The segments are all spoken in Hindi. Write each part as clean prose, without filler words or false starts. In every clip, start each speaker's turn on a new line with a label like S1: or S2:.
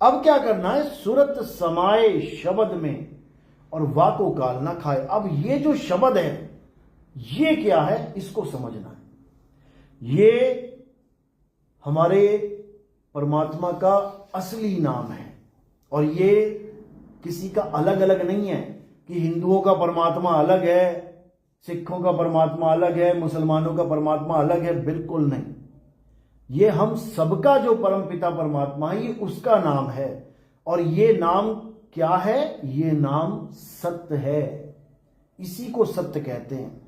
S1: अब क्या करना है, सुरत समाये शब्द में और वाको काल ना खाए। अब ये जो शब्द है ये क्या है, इसको समझना है। ये हमारे परमात्मा का असली नाम है और ये किसी का अलग अलग नहीं है कि हिंदुओं का परमात्मा अलग है, सिखों का परमात्मा अलग है, मुसलमानों का परमात्मा अलग है, बिल्कुल नहीं। ये हम सबका जो परमपिता परमात्मा है ये उसका नाम है। और ये नाम क्या है, ये नाम सत्य है, इसी को सत्य कहते हैं।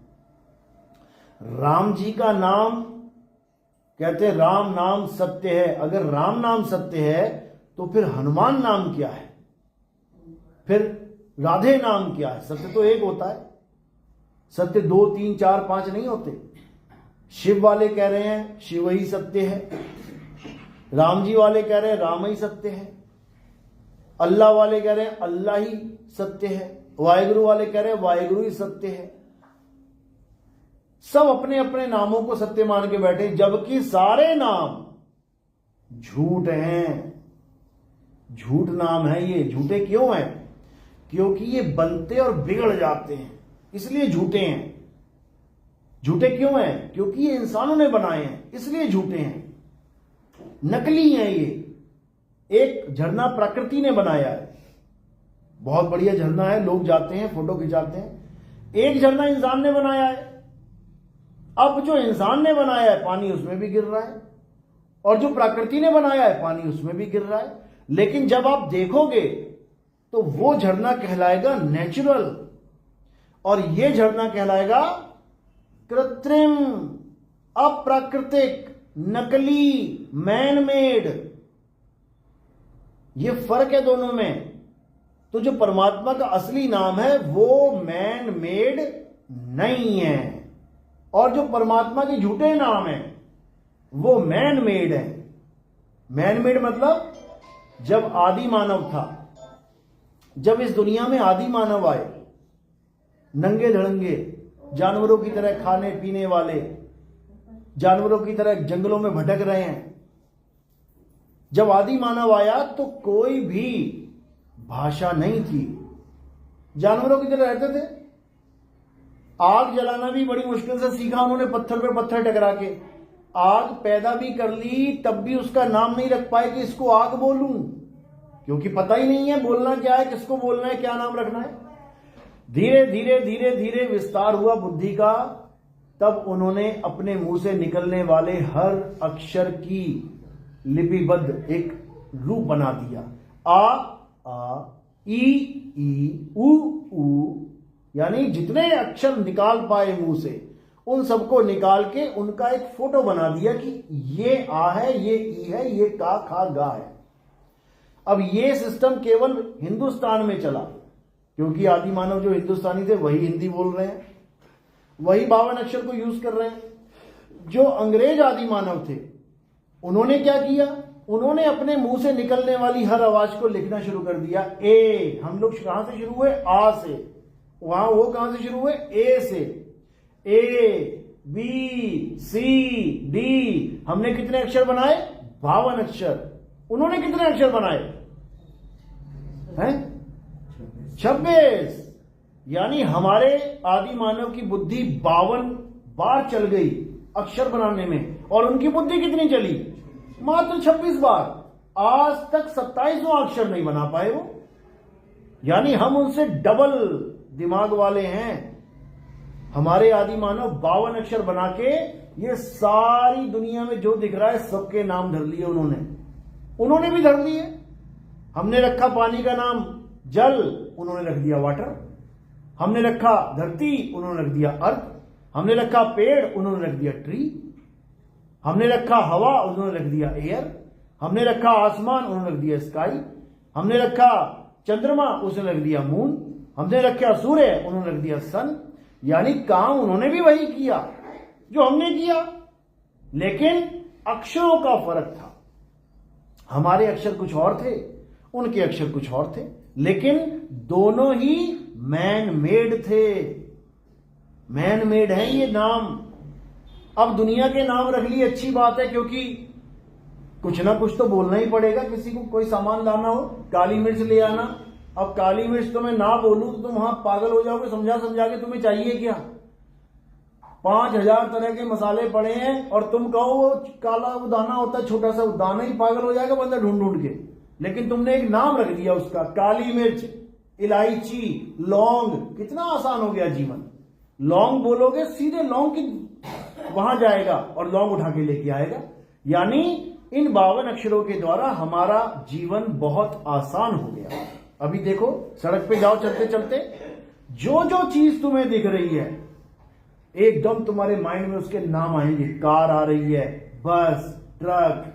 S1: राम जी का नाम कहते हैं राम नाम सत्य है। अगर राम नाम सत्य है तो फिर हनुमान नाम क्या है, फिर राधे नाम क्या है? सत्य तो एक होता है, सत्य 2 3 4 5 नहीं होते। शिव वाले कह रहे हैं शिव ही सत्य है, राम जी वाले कह रहे हैं राम ही सत्य है, अल्लाह वाले कह रहे हैं अल्लाह ही सत्य है, वाहेगुरु वाले कह रहे हैं वाहेगुरु ही सत्य है। सब अपने अपने नामों को सत्य मान के बैठे, जबकि सारे नाम झूठ हैं। झूठ नाम है ये। झूठे क्यों हैं? क्योंकि ये बनते और बिगड़ जाते हैं, इसलिए झूठे हैं। झूठे क्यों हैं? क्योंकि ये इंसानों ने बनाए हैं, इसलिए झूठे हैं, नकली हैं ये। एक झरना प्रकृति ने बनाया है, बहुत बढ़िया झरना है, लोग जाते हैं फोटो खिंचाते हैं। एक झरना इंसान ने बनाया है, अब जो इंसान ने बनाया है पानी उसमें भी गिर रहा है, और जो प्रकृति ने बनाया है पानी उसमें भी गिर रहा है। लेकिन जब आप देखोगे तो वो झरना कहलाएगा नेचुरल और ये झरना कहलाएगा कृत्रिम, अप्राकृतिक, नकली, मैन मेड। ये फर्क है दोनों में। तो जो परमात्मा का असली नाम है वो मैन मेड नहीं है, और जो परमात्मा के झूठे नाम है वो मैन मेड है। मैन मेड मतलब जब आदि मानव था, जब इस दुनिया में आदि मानव आए, नंगे धड़ंगे जानवरों की तरह खाने पीने वाले, जानवरों की तरह जंगलों में भटक रहे हैं। जब आदि मानव आया तो कोई भी भाषा नहीं थी, जानवरों की तरह रहते थे। आग जलाना भी बड़ी मुश्किल से सीखा उन्होंने, पत्थर पे पत्थर टकरा के। आग पैदा भी कर ली तब भी उसका नाम नहीं रख पाए कि इसको आग बोलूं, क्योंकि पता ही नहीं है बोलना क्या है, किसको बोलना है, क्या नाम रखना है। धीरे धीरे धीरे धीरे विस्तार हुआ बुद्धि का, तब उन्होंने अपने मुंह से निकलने वाले हर अक्षर की लिपिबद्ध एक रूप बना दिया। आ ई उ, यानी जितने अक्षर निकाल पाए मुंह से उन सबको निकाल के उनका एक फोटो बना दिया कि ये आ है, ये ई है, ये का खा गा है। अब ये सिस्टम केवल हिंदुस्तान में चला, क्योंकि आदि मानव जो हिंदुस्तानी थे वही हिंदी बोल रहे हैं, वही 52 अक्षर को यूज कर रहे हैं। जो अंग्रेज आदि मानव थे उन्होंने क्या किया, उन्होंने अपने मुंह से निकलने वाली हर आवाज को लिखना शुरू कर दिया। ए, हम लोग कहां से शुरू हुए? आ से। वहां वो कहां से शुरू हुए? ए से। ए बी सी डी, हमने कितने अक्षर बनाए? 52 अक्षर। उन्होंने कितने अक्षर बनाए हैं? 26। यानी हमारे आदि मानव की बुद्धि 52 बार चल गई अक्षर बनाने में, और उनकी बुद्धि कितनी चली? मात्र 26 बार। आज तक 27वां अक्षर नहीं बना पाए वो। यानी हम उनसे डबल दिमाग वाले हैं। हमारे आदि मानव 52 अक्षर बना के ये सारी दुनिया में जो दिख रहा है सबके नाम धर लिए उन्होंने भी धर लिए। हमने रखा पानी का नाम जल, उन्होंने रख दिया वाटर। हमने रखा धरती, उन्होंने रख दिया अर्थ। हमने रखा पेड़, उन्होंने रख दिया ट्री। हमने रखा हवा, उन्होंने रख दिया एयर। हमने रखा आसमान, उन्होंने रख दिया स्काई। हमने रखा चंद्रमा, उसने रख दिया मून। हमने रखा सूर्य, उन्होंने रख दिया सन। यानी काम उन्होंने भी वही किया जो हमने किया, लेकिन अक्षरों का फर्क था। हमारे अक्षर कुछ और थे, उनके अक्षर कुछ और थे, लेकिन दोनों ही मैन मेड थे। मैन मेड है ये नाम। अब दुनिया के नाम रख लिए, अच्छी बात है, क्योंकि कुछ ना कुछ तो बोलना ही पड़ेगा। किसी को कोई सामान लाना हो, काली मिर्च ले आना, अब काली मिर्च तो मैं ना बोलूं तो तुम वहां पागल हो जाओगे, समझा समझा के तुम्हें चाहिए क्या? 5000 तरह के मसाले पड़े हैं और तुम कहो वो काला वो दाना होता है छोटा सा, वो दाना ही पागल हो जाएगा बंदा ढूंढ ढूंढ के। लेकिन तुमने एक नाम रख दिया उसका, काली मिर्च, इलायची, लौंग। कितना आसान हो गया जीवन। लौंग बोलोगे सीधे लौंग की वहां जाएगा और लौंग उठा के लेके आएगा। यानी इन 52 अक्षरों के द्वारा हमारा जीवन बहुत आसान हो गया। अभी देखो सड़क पे जाओ चलते चलते, जो जो चीज तुम्हें दिख रही है एकदम तुम्हारे माइंड में उसके नाम आएंगे। कार आ रही है, बस, ट्रक,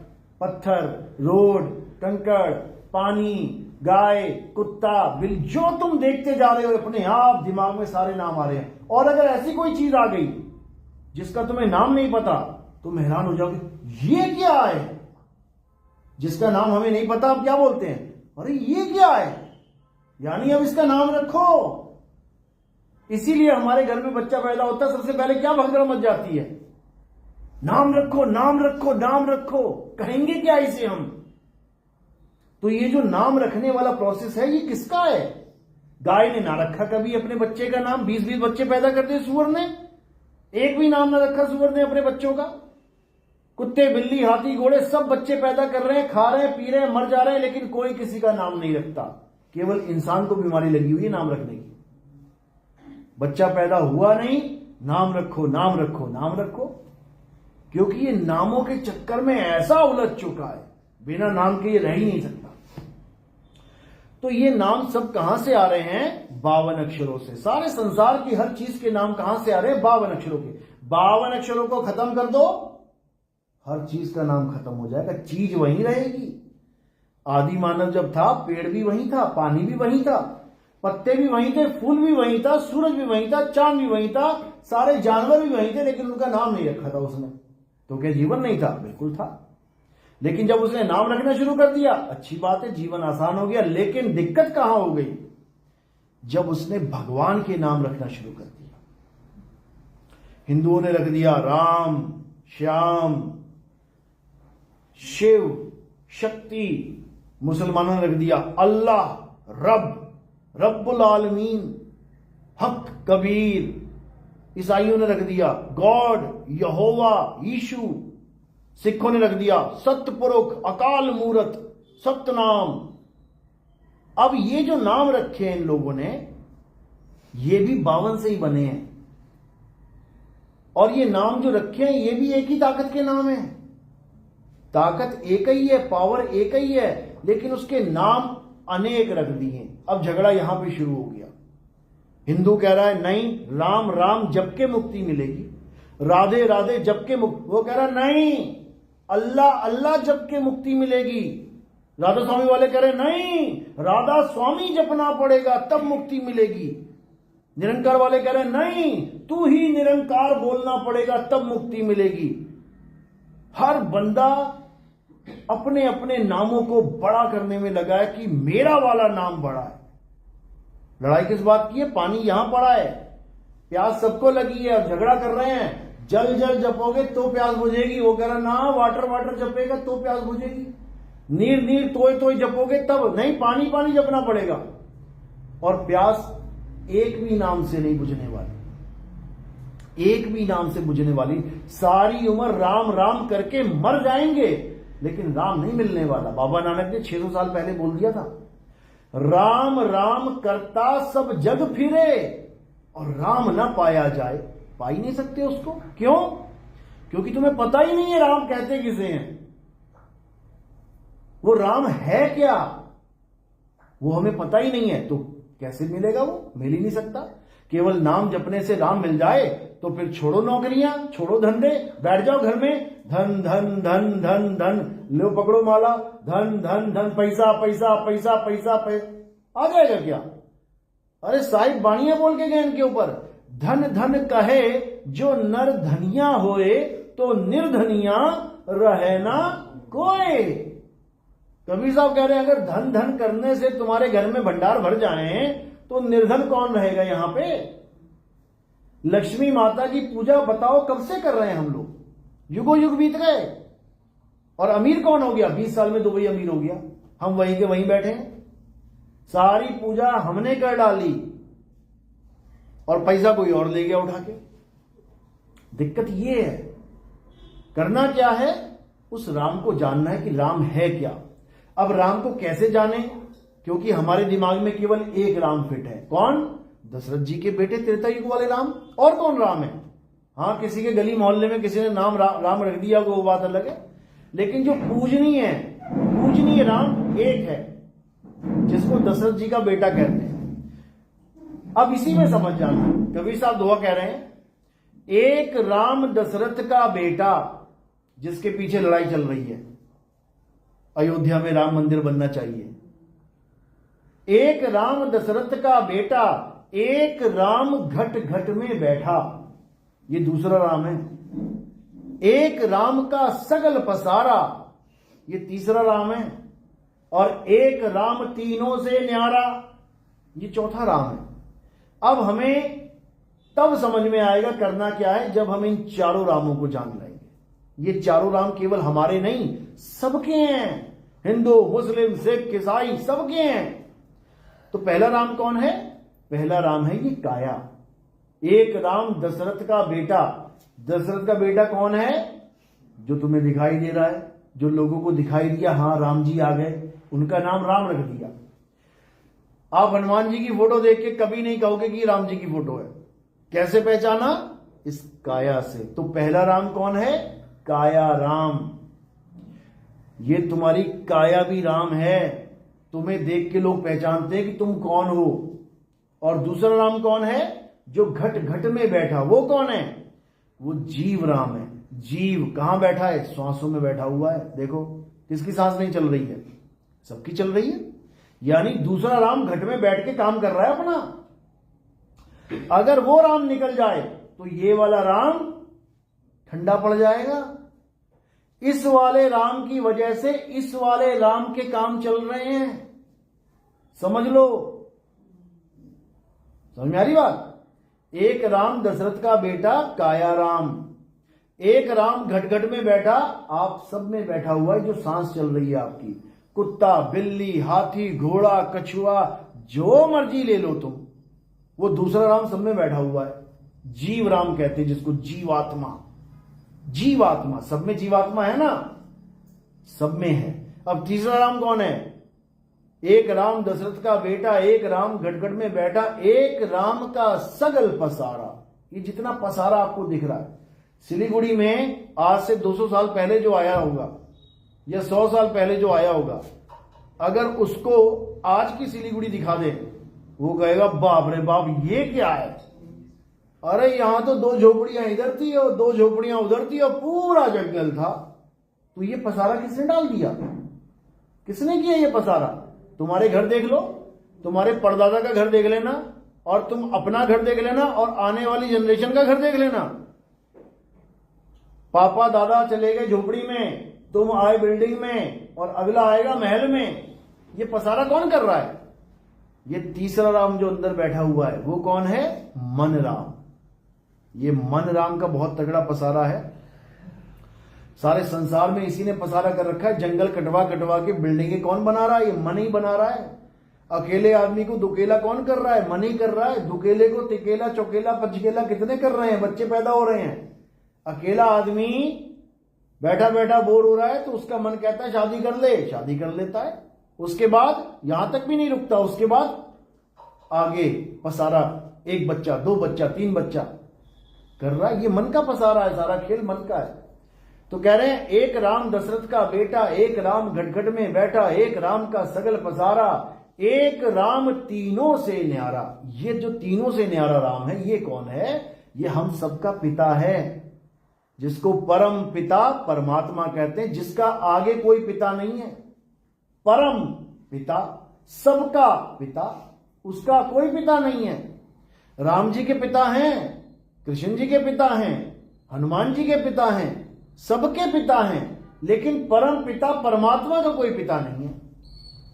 S1: पत्थर, रोड, कंकड़, पानी, गाय, कुत्ता, बिल, जो तुम देखते जा रहे हो अपने आप दिमाग में सारे नाम आ रहे हैं। और अगर ऐसी कोई चीज आ गई जिसका तुम्हें नाम नहीं पता, तुम हैरान हो जाओगे, ये क्या है? जिसका नाम हमें नहीं पता अब क्या बोलते हैं, अरे ये क्या है, यानी अब इसका नाम रखो। इसीलिए हमारे घर में बच्चा पैदा होता है, सबसे पहले क्या भगदड़ मच जाती है, नाम रखो नाम रखो नाम रखो। कहेंगे क्या इसे हम? तो ये जो नाम रखने वाला प्रोसेस है, ये किसका है? गाय ने ना रखा कभी अपने बच्चे का नाम। 20-20 बच्चे पैदा करते सुअर ने, एक भी नाम ना रखा सुअर ने अपने बच्चों का। कुत्ते, बिल्ली, हाथी, घोड़े सब बच्चे पैदा कर रहे हैं, खा रहे हैं, पी रहे हैं, मर जा रहे हैं, लेकिन कोई किसी का नाम नहीं रखता। केवल इंसान को बीमारी लगी हुई है नाम रखने की। बच्चा पैदा हुआ नहीं, नाम रखो नाम रखो नाम रखो, क्योंकि ये नामों के चक्कर में ऐसा उलझ चुका है, बिना नाम के ये रह ही नहीं सकता। तो ये नाम सब कहां से आ रहे हैं? 52 अक्षरों से। सारे संसार की हर चीज के नाम कहां से आ रहे हैं? 52 अक्षरों के। 52 अक्षरों को खत्म कर दो, हर चीज का नाम खत्म हो जाएगा, चीज वहीं रहेगी। आदि मानव जब था, पेड़ भी वहीं था, पानी भी वहीं था, पत्ते भी वहीं थे, फूल भी वहीं था, सूरज भी वहीं था, चांद भी वहीं था, सारे जानवर भी वहीं थे, लेकिन उनका नाम नहीं रखा था उसने। तो क्या जीवन नहीं था? बिल्कुल था। लेकिन जब उसने नाम रखना शुरू कर दिया, अच्छी बात है, जीवन आसान हो गया। लेकिन दिक्कत कहां हो गई? जब उसने भगवान के नाम रखना शुरू कर दिया। हिंदुओं ने रख दिया राम, श्याम, शिव, शक्ति। मुसलमानों ने रख दिया अल्लाह, रब, रब्बुल आलमीन, हक, कबीर। ईसाइयों ने रख दिया गॉड, यहोवा, यीशु। सिखों ने रख दिया सतपुरुख, अकाल मूरत, सतनाम। अब ये जो नाम रखे हैं इन लोगों ने, ये भी 52 से ही बने हैं। और ये नाम जो रखे हैं ये भी एक ही ताकत के नाम है। ताकत एक ही है, पावर एक ही है, लेकिन उसके नाम अनेक रख दिए। अब झगड़ा यहां पे शुरू हो गया। हिंदू कह रहा है नहीं, राम राम जप के मुक्ति मिलेगी, राधे राधे जप के मुक्ति। वो कह रहा है नहीं, अल्लाह अल्लाह जप के मुक्ति मिलेगी। राधा स्वामी वाले कह रहे नहीं, राधा स्वामी जपना पड़ेगा तब मुक्ति मिलेगी। निरंकार वाले कह रहे नहीं, तू ही निरंकार बोलना पड़ेगा तब मुक्ति मिलेगी। हर बंदा अपने अपने नामों को बड़ा करने में लगा है कि मेरा वाला नाम बड़ा है। लड़ाई किस बात की है? पानी यहां पड़ा है, प्यास सबको लगी है और झगड़ा कर रहे हैं। जल जल जपोगे तो प्यास बुझेगी। वो कह रहा ना, वाटर वाटर जपेगा तो प्यास बुझेगी। नीर नीर तोय तोय जपोगे तब नहीं, पानी पानी जपना पड़ेगा। और प्यास एक भी नाम से नहीं बुझने वाली, एक भी नाम से बुझने वाली। सारी उम्र राम राम करके मर जाएंगे, लेकिन राम नहीं मिलने वाला। बाबा नानक ने 600 साल पहले बोल दिया था, राम राम करता सब जग फिरे और राम ना पाया जाए। पा ही नहीं सकते उसको। क्यों? क्योंकि तुम्हें पता ही नहीं है राम कहते किसे हैं, वो राम है क्या, वो हमें पता ही नहीं है। तो कैसे मिलेगा? वो मिल ही नहीं सकता। केवल नाम जपने से राम मिल जाए तो फिर छोड़ो नौकरियां, छोड़ो धंधे, बैठ जाओ घर में, धन धन धन धन धन, लो पकड़ो माला, धन धन धन, पैसा पैसा पैसा पैसा पैसा। आ जाएगा क्या? अरे साहिब बाणियां बोल के गए इनके ऊपर, धन धन कहे जो नर धनिया होए, तो निर्धनिया रहे ना कोई। कबीर साहब कह रहे हैं, अगर धन धन करने से तुम्हारे घर में भंडार भर जाए तो निर्धन कौन रहेगा यहां पे? लक्ष्मी माता की पूजा बताओ कब से कर रहे हैं हम लोग? युगों युग बीत गए और अमीर कौन हो गया? 20 साल में दुबई अमीर हो गया। हम वहीं के वहीं बैठे हैं, सारी पूजा हमने कर डाली और पैसा कोई और ले गया उठा के। दिक्कत ये है, करना क्या है? उस राम को जानना है कि राम है क्या। अब राम को कैसे जाने? क्योंकि हमारे दिमाग में केवल एक राम फिट है। कौन? दशरथ जी के बेटे त्रेता युग वाले राम। और कौन राम है? हाँ, किसी के गली मोहल्ले में किसी ने नाम राम रख दिया, वो बात अलग है। लेकिन जो पूजनीय राम एक है, जिसको दशरथ जी का बेटा कहते हैं। अब इसी में समझ जाना, कबीर साहब दुआ कह रहे हैं, एक राम दशरथ का बेटा, जिसके पीछे लड़ाई चल रही है, अयोध्या में राम मंदिर बनना चाहिए। एक राम दशरथ का बेटा, एक राम घट घट में बैठा, ये दूसरा राम है। एक राम का सगल पसारा, ये तीसरा राम है। और एक राम तीनों से न्यारा, ये चौथा राम है। अब हमें तब समझ में आएगा करना क्या है, जब हम इन चारों रामों को जान लेंगे। ये चारों राम केवल हमारे नहीं, सबके हैं। हिंदू, मुस्लिम, सिख, ईसाई सबके हैं। तो पहला राम कौन है? पहला राम है ये काया। एक राम दशरथ का बेटा। दशरथ का बेटा कौन है? जो तुम्हें दिखाई दे रहा है, जो लोगों को दिखाई दिया, हाँ राम जी आ गए, उनका नाम राम रख दिया। आप हनुमान जी की फोटो देख के कभी नहीं कहोगे कि राम जी की फोटो है। कैसे पहचाना? इस काया से। तो पहला राम कौन है? काया राम। ये तुम्हारी काया भी राम है, तुम्हें देख के लोग पहचानते हैं कि तुम कौन हो। और दूसरा राम कौन है? जो घट घट में बैठा, वो कौन है? वो जीव राम है। जीव कहां बैठा है? श्वासों में बैठा हुआ है। देखो किसकी सांस नहीं चल रही है? सबकी चल रही है। यानी दूसरा राम घट में बैठ के काम कर रहा है अपना। अगर वो राम निकल जाए तो ये वाला राम ठंडा पड़ जाएगा। इस वाले राम की वजह से इस वाले राम के काम चल रहे हैं। समझ लो, समझ में आ रही बात? एक राम दशरथ का बेटा काया राम, एक राम घट घट में बैठा, आप सब में बैठा हुआ है, जो सांस चल रही है आपकी। कुत्ता, बिल्ली, हाथी, घोड़ा, कछुआ, जो मर्जी ले लो तुम, वो दूसरा राम सब में बैठा हुआ है। जीव राम कहते हैं जिसको, जीवात्मा। जीवात्मा, सब में जीवात्मा है ना, सब में है। अब तीसरा राम कौन है? एक राम दशरथ का बेटा, एक राम घट घट में बैठा, एक राम का सगल पसारा। ये जितना पसारा आपको दिख रहा है, सिलीगुड़ी में आज से 200 साल पहले जो आया होगा या 100 साल पहले जो आया होगा, अगर उसको आज की सिलीगुड़ी दिखा दे, वो कहेगा बाप रे बाप ये क्या है। अरे यहां तो 2 झोपड़ियां इधर थी और 2 झोपड़ियां उधर थी और पूरा जंगल था। तो ये पसारा किसने डाल दिया? किसने किया ये पसारा? तुम्हारे घर देख लो, तुम्हारे परदादा का घर देख लेना, और तुम अपना घर देख लेना, और आने वाली जनरेशन का घर देख लेना। पापा दादा चले गए झोपड़ी में, तुम आए बिल्डिंग में, और अगला आएगा महल में। ये पसारा कौन कर रहा है? ये तीसरा राम जो अंदर बैठा हुआ है, वो कौन है? मन राम। ये मन राम का बहुत तगड़ा पसारा है। सारे संसार में इसी ने पसारा कर रखा है। जंगल कटवा कटवा के बिल्डिंगें कौन बना रहा है? ये मन ही बना रहा है। अकेले आदमी को दुकेला कौन कर रहा है? मन ही कर रहा है। दुकेले को तिकेला, चौकेला, पचकेला कितने कर रहे हैं? बच्चे पैदा हो रहे हैं। अकेला आदमी बैठा बैठा बोर हो रहा है, तो उसका मन कहता है शादी कर ले, शादी कर लेता है। उसके बाद यहां तक भी नहीं रुकता, उसके बाद आगे पसारा, 1 बच्चा, 2 बच्चा, 3 बच्चा कर रहा है। ये मन का पसारा है, सारा खेल मन का है। तो कह रहे हैं एक राम दशरथ का बेटा, एक राम घट घट में बैठा, एक राम का सगल पसारा, एक राम तीनों से न्यारा। ये जो तीनों से न्यारा राम है, ये कौन है? ये हम सबका पिता है, जिसको परम पिता परमात्मा कहते हैं, जिसका आगे कोई पिता नहीं है। परम पिता, सबका पिता, उसका कोई पिता नहीं है। राम जी के पिता हैं, कृष्ण जी के पिता हैं, हनुमान जी के पिता हैं, सबके पिता हैं, लेकिन परम पिता परमात्मा का कोई पिता नहीं है।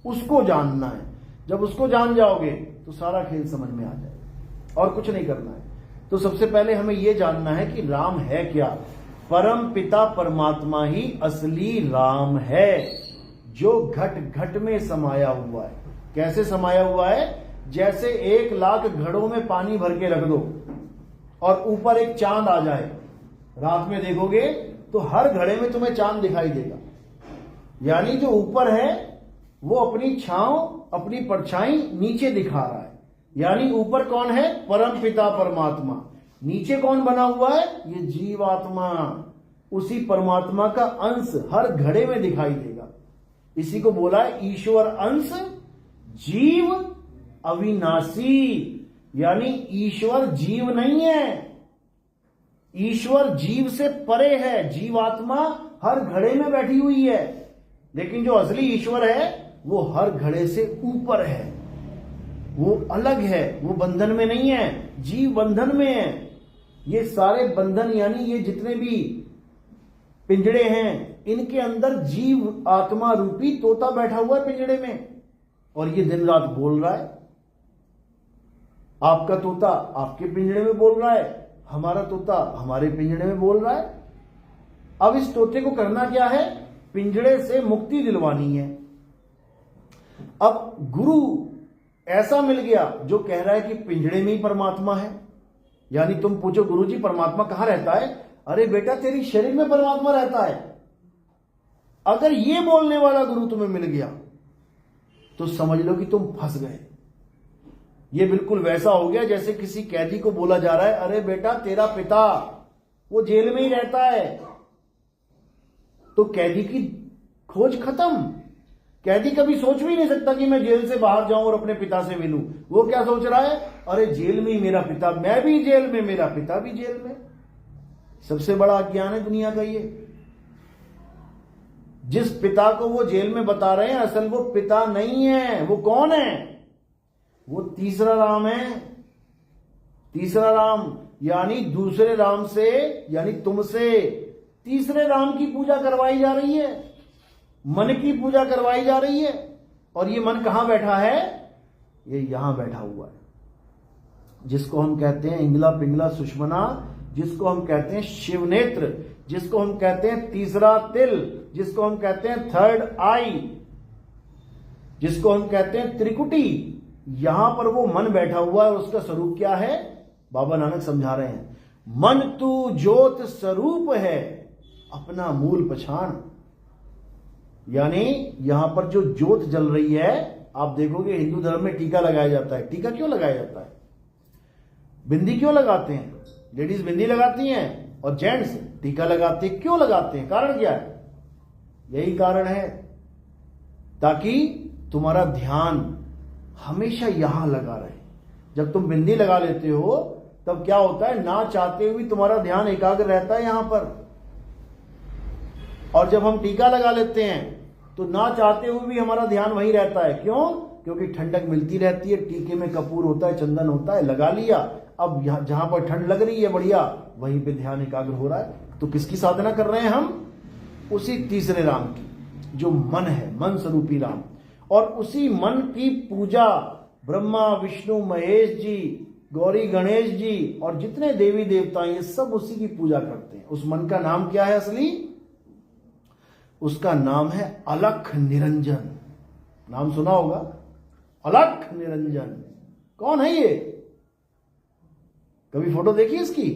S1: उसको जानना है। जब उसको जान जाओगे तो सारा खेल समझ में आ जाएगा, और कुछ नहीं करना है। तो सबसे पहले हमें यह जानना है कि राम है क्या। परम पिता परमात्मा ही असली राम है, जो घट घट में समाया हुआ है। कैसे समाया हुआ है? जैसे 1,00,000 घड़ों में पानी भर के रख दो और ऊपर एक चांद आ जाए, रात में देखोगे तो हर घड़े में तुम्हें चांद दिखाई देगा। यानी जो ऊपर है वो अपनी छांव, अपनी परछाई नीचे दिखा रहा है। यानी ऊपर कौन है? परम पिता परमात्मा। नीचे कौन बना हुआ है? ये जीवात्मा। उसी परमात्मा का अंश हर घड़े में दिखाई देगा। इसी को बोला है ईश्वर अंश जीव अविनाशी। यानी ईश्वर जीव नहीं है, ईश्वर जीव से परे है। जीवात्मा हर घड़े में बैठी हुई है, लेकिन जो असली ईश्वर है वो हर घड़े से ऊपर है, वो अलग है, वो बंधन में नहीं है। जीव बंधन में है। ये सारे बंधन यानी ये जितने भी पिंजड़े हैं, इनके अंदर जीव आत्मा रूपी तोता बैठा हुआ है पिंजड़े में, और ये दिन रात बोल रहा है। आपका तोता आपके पिंजड़े में बोल रहा है, हमारा तोता हमारे पिंजड़े में बोल रहा है। अब इस तोते को करना क्या है? पिंजड़े से मुक्ति दिलवानी है। अब गुरु ऐसा मिल गया जो कह रहा है कि पिंजड़े में ही परमात्मा है। यानी तुम पूछो गुरुजी परमात्मा कहां रहता है? अरे बेटा तेरी शरीर में परमात्मा रहता है। अगर ये बोलने वाला गुरु तुम्हें मिल गया तो समझ लो कि तुम फंस गए। ये बिल्कुल वैसा हो गया जैसे किसी कैदी को बोला जा रहा है, अरे बेटा तेरा पिता वो जेल में ही रहता है। तो कैदी की खोज खत्म। कैदी कभी सोच भी नहीं सकता कि मैं जेल से बाहर जाऊं और अपने पिता से मिलूं। वो क्या सोच रहा है? अरे जेल में ही मेरा पिता, मैं भी जेल में, मेरा पिता भी जेल में। सबसे बड़ा अज्ञान है दुनिया का ये। जिस पिता को वो जेल में बता रहे हैं, असल वो पिता नहीं है। वो कौन है? वो तीसरा राम है। तीसरा राम यानी दूसरे राम से, यानी तुमसे तीसरे राम की पूजा करवाई जा रही है, मन की पूजा करवाई जा रही है। और ये मन कहां बैठा है? ये यहां बैठा हुआ है, जिसको हम कहते हैं इंगला पिंगला सुषमना, जिसको हम कहते हैं शिव नेत्र, जिसको हम कहते हैं तीसरा तिल, जिसको हम कहते हैं थर्ड आई, जिसको हम कहते हैं त्रिकुटी। यहां पर वो मन बैठा हुआ है। उसका स्वरूप क्या है? बाबा नानक समझा रहे हैं, मन तू ज्योत स्वरूप है, अपना मूल पछाण। यानी यहां पर जो ज्योत जल रही है, आप देखोगे हिंदू धर्म में टीका लगाया जाता है। टीका क्यों लगाया जाता है? बिंदी क्यों लगाते हैं? लेडीज बिंदी लगाती हैं और जेंट्स टीका लगाते हैं। क्यों लगाते हैं? कारण क्या है? यही कारण है ताकि तुम्हारा ध्यान हमेशा यहां लगा रहे। जब तुम बिंदी लगा लेते हो तब क्या होता है? ना चाहते हुए तुम्हारा ध्यान एकाग्र रहता है यहां पर। और जब हम टीका लगा लेते हैं तो ना चाहते हुए भी हमारा ध्यान वहीं रहता है। क्यों? क्योंकि ठंडक मिलती रहती है। टीके में कपूर होता है, चंदन होता है, लगा लिया। अब जहां पर ठंड लग रही है बढ़िया, वहीं पे ध्यान एकाग्र हो रहा है। तो किसकी साधना कर रहे हैं हम? उसी तीसरे राम की, जो मन है, मन स्वरूपी राम। और उसी मन की पूजा ब्रह्मा विष्णु महेश जी, गौरी गणेश जी और जितने देवी देवता ये सब उसी की पूजा करते हैं। उस मन का नाम क्या है असली? उसका नाम है अलख निरंजन। नाम सुना होगा, अलख निरंजन। कौन है ये? कभी फोटो देखी इसकी?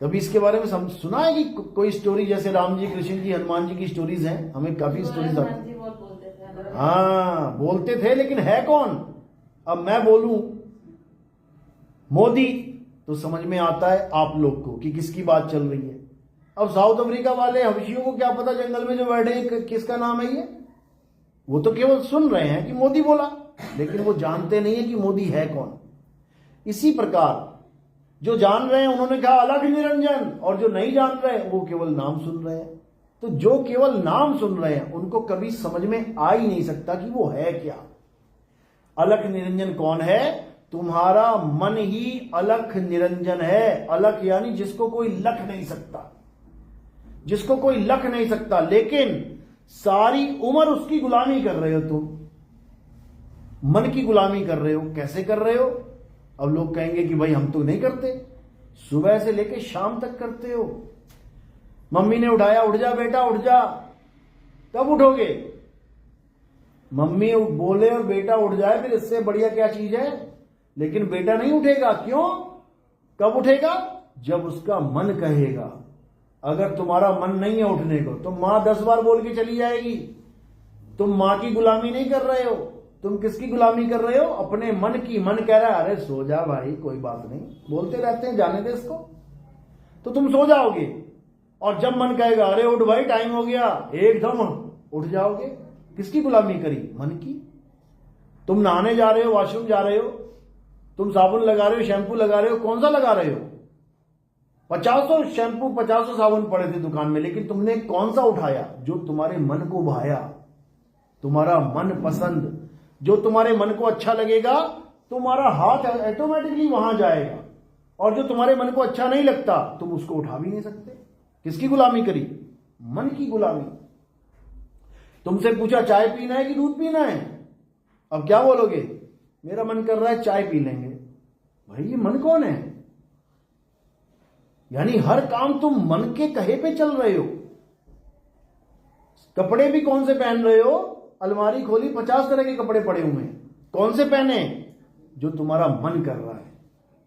S1: कभी इसके बारे में सुना है कि कोई स्टोरी? जैसे राम जी, कृष्ण जी, हनुमान जी की स्टोरीज हैं, हमें काफी स्टोरीज आती। हाँ बोलते थे, लेकिन है कौन? अब मैं बोलूं मोदी तो समझ में आता है आप लोग को कि किसकी बात चल रही है। अब साउथ अफ्रीका वाले हबशियों को क्या पता जंगल में जो बैठे किसका नाम है ये? वो तो केवल सुन रहे हैं कि मोदी बोला, लेकिन वो जानते नहीं है कि मोदी है कौन। इसी प्रकार जो जान रहे हैं उन्होंने कहा अलग निरंजन, और जो नहीं जान रहे वो केवल नाम सुन रहे हैं। तो जो केवल नाम सुन रहे हैं उनको कभी समझ में आ ही नहीं सकता कि वो है क्या। अलख निरंजन कौन है? तुम्हारा मन ही अलख निरंजन है। अलख यानी जिसको कोई लख नहीं सकता, जिसको कोई लख नहीं सकता, लेकिन सारी उम्र उसकी गुलामी कर रहे हो तुम। मन की गुलामी कर रहे हो। कैसे कर रहे हो? अब लोग कहेंगे कि भाई हम तो नहीं करते, सुबह से लेके शाम तक करते हो। मम्मी ने उठाया, उठ जा बेटा उठ जा, कब उठोगे? मम्मी बोले और बेटा उठ जाए, फिर इससे बढ़िया क्या चीज है? लेकिन बेटा नहीं उठेगा। क्यों? कब उठेगा? जब उसका मन कहेगा। अगर तुम्हारा मन नहीं है उठने को तो मां 10 बार बोल के चली जाएगी। तुम मां की गुलामी नहीं कर रहे हो, तुम किसकी गुलामी कर रहे हो? अपने मन की। मन कह रहा है अरे सो जा भाई, कोई बात नहीं, बोलते रहते हैं, जाने दे इसको, तो तुम सो जाओगे। और जब मन कहेगा अरे उठ भाई टाइम हो गया, एकदम उठ जाओगे। किसकी गुलामी करी? मन की। तुम नहाने जा रहे हो, वॉशरूम जा रहे हो, तुम साबुन लगा रहे हो, शैंपू लगा रहे हो, कौन सा लगा रहे हो? 50 शैंपू 50 साबुन पड़े थे दुकान में, लेकिन तुमने कौन सा उठाया? जो तुम्हारे मन को भाया, तुम्हारा मन पसंद, जो तुम्हारे मन को अच्छा लगेगा, तुम्हारा हाथ ऑटोमेटिकली वहां जाएगा। और जो तुम्हारे मन को अच्छा नहीं लगता तुम उसको उठा भी नहीं सकते। किसकी गुलामी करी? मन की गुलामी। तुमसे पूछा चाय पीना है कि दूध पीना है? अब क्या बोलोगे? मेरा मन कर रहा है चाय पी लेंगे। भाई ये मन कौन है? यानी हर काम तुम मन के कहे पे चल रहे हो। कपड़े भी कौन से पहन रहे हो? अलमारी खोली 50 तरह के कपड़े पड़े हुए हैं, कौन से पहने? जो तुम्हारा मन कर रहा है।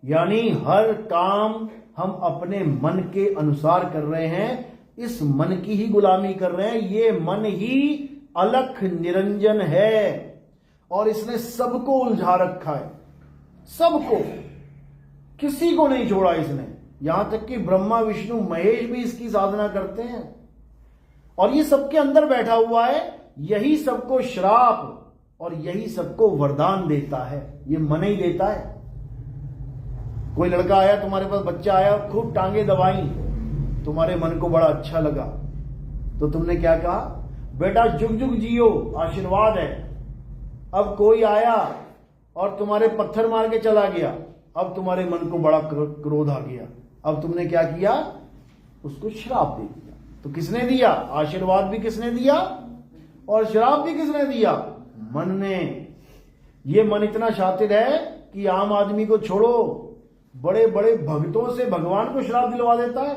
S1: यानी हर काम हम अपने मन के अनुसार कर रहे हैं, इस मन की ही गुलामी कर रहे हैं। ये मन ही अलख निरंजन है और इसने सबको उलझा रखा है, सबको, किसी को नहीं छोड़ा इसने। यहां तक कि ब्रह्मा विष्णु महेश भी इसकी साधना करते हैं और ये सबके अंदर बैठा हुआ है। यही सबको श्राप और यही सबको वरदान देता है, ये मन ही देता है। कोई लड़का आया तुम्हारे पास, बच्चा आया, खूब टांगे दबाई, तुम्हारे मन को बड़ा अच्छा लगा, तो तुमने क्या कहा? बेटा जुग जुग जियो, आशीर्वाद है। अब कोई आया और तुम्हारे पत्थर मार के चला गया, अब तुम्हारे मन को बड़ा क्रोध आ गया, अब तुमने क्या किया? उसको श्राप दे दिया। तो किसने दिया? आशीर्वाद भी किसने दिया और श्राप भी किसने दिया? मन ने। ये मन इतना शातिर है कि आम आदमी को छोड़ो, बड़े बड़े भक्तों से भगवान को श्राप दिलवा देता है।